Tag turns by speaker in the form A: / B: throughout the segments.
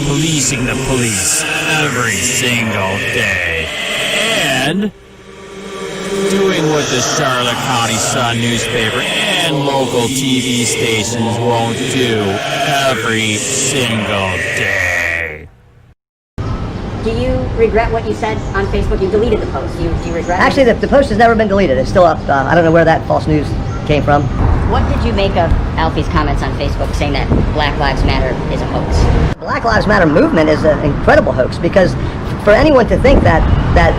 A: policing the police every single day, and doing what the Charlotte County Sun newspaper and local TV stations won't do every single day.
B: Do you regret what you said on Facebook? You deleted the post. Do you regret it?
C: Actually, the post has never been deleted. It's still up. I don't know where that false news came from.
B: What did you make of Alfie's comments on Facebook saying that Black Lives Matter is a hoax?
C: The Black Lives Matter movement is an incredible hoax, because for anyone to think that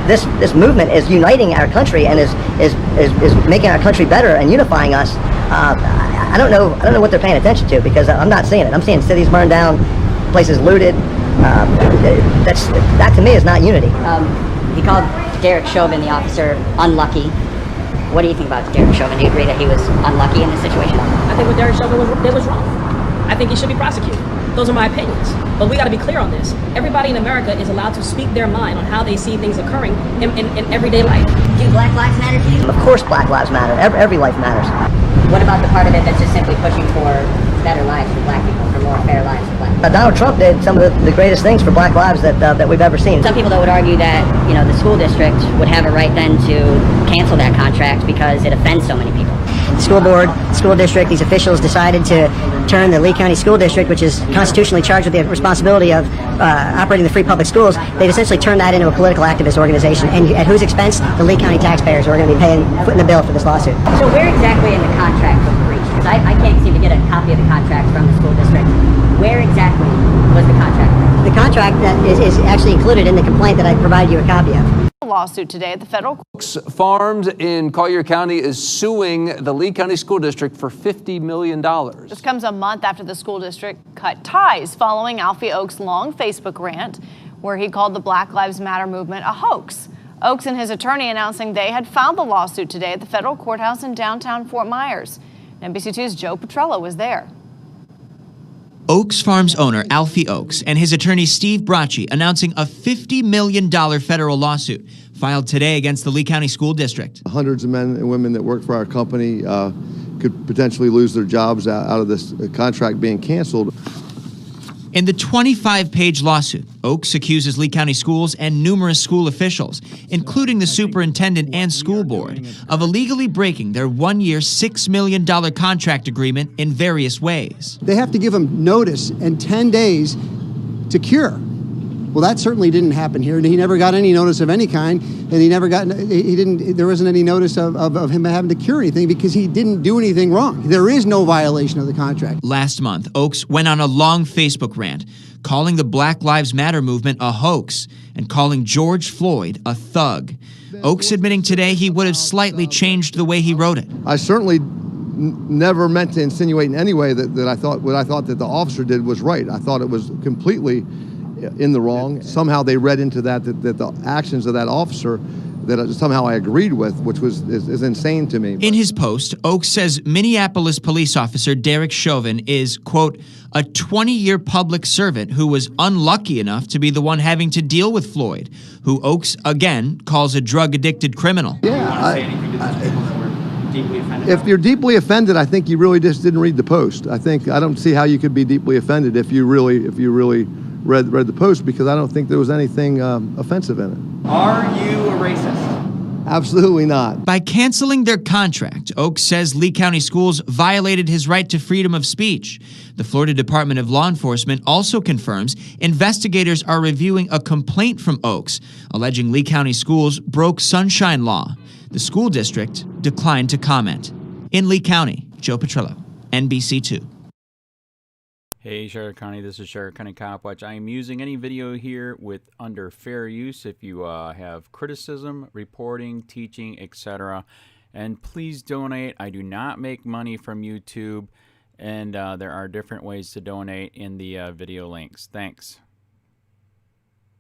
C: this movement is uniting our country and is making our country better and unifying us, I don't know what they're paying attention to, because I'm not seeing it. I'm seeing cities burned down, places looted. That to me is not unity.
B: He called Derek Chauvin, the officer, unlucky. What do you think about Derek Chauvin? Do you agree that he was unlucky in this situation?
D: I think what Derek Chauvin did was wrong. I think he should be prosecuted. Those are my opinions. But we got to be clear on this. Everybody in America is allowed to speak their mind on how they see things occurring in everyday life.
B: Do Black Lives matter to you?
C: Of course Black Lives matter. Every life matters.
B: What about the part of it that's just simply pushing for better lives for black people, for more fair lives for black people?
C: Donald Trump did some of the greatest things for black lives that we've ever seen.
B: Some people, though, would argue that, you know, the school district would have a right then to cancel that contract because it offends so many people.
C: The school board, school district, these officials decided to turn the Lee County School District, which is constitutionally charged with the responsibility of operating the free public schools, they've essentially turned that into a political activist organization. And at whose expense? The Lee County taxpayers who are going to be footing the bill for this lawsuit.
B: So where exactly in the contract was breached? Because I can't seem to get a copy of the contract from the school district. Where exactly was the contract breached?
C: The contract that is actually included in the complaint that I provided you a copy of.
E: Lawsuit today at the federal court.
F: Farms in Collier County is suing the Lee County School District for $50 million.
E: This comes a month after the school district cut ties following Alfie Oaks' long Facebook rant where he called the Black Lives Matter movement a hoax. Oaks and his attorney announcing they had filed the lawsuit today at the federal courthouse in downtown Fort Myers. NBC2's Joe Petrella was there.
G: Oaks Farms owner Alfie Oaks and his attorney Steve Bracci announcing a $50 million federal lawsuit filed today against the Lee County School District.
H: Hundreds of men and women that work for our company could potentially lose their jobs out of this contract being canceled.
G: In the 25-page lawsuit, Oaks accuses Lee County schools and numerous school officials, including the superintendent and school board, of illegally breaking their one-year, $6 million contract agreement in various ways.
I: They have to give them notice and 10 days to cure. Well, that certainly didn't happen here. He never got any notice of any kind, and there wasn't any notice of him having to cure anything because he didn't do anything wrong. There is no violation of the contract.
G: Last month, Oaks went on a long Facebook rant, calling the Black Lives Matter movement a hoax and calling George Floyd a thug. Oaks admitting today he would have slightly changed the way he wrote it.
H: I certainly never meant to insinuate in any way that what I thought that the officer did was right. I thought it was completely in the wrong. Somehow they read into that the actions of that officer that somehow I agreed with, which is insane to me.
G: In his post, Oaks says Minneapolis police officer Derek Chauvin is, quote, a 20-year public servant who was unlucky enough to be the one having to deal with Floyd, who Oaks, again, calls a drug-addicted criminal.
H: Yeah, if you're deeply offended, I think you really just didn't read the post. I don't see how you could be deeply offended if you really read the post, because I don't think there was anything offensive in it.
J: Are you a racist?
H: Absolutely not.
G: By canceling their contract, Oaks says Lee County schools violated his right to freedom of speech. The Florida Department of Law Enforcement also confirms investigators are reviewing a complaint from Oaks alleging Lee County schools broke Sunshine Law. The school district declined to comment. In Lee County, Joe Petrella, NBC2.
A: Hey Charlotte County, this is Charlotte County COPWATCH. I am using any video here with under fair use if you have criticism, reporting, teaching, etc. And please donate. I do not make money from YouTube, and there are different ways to donate in the video links. Thanks.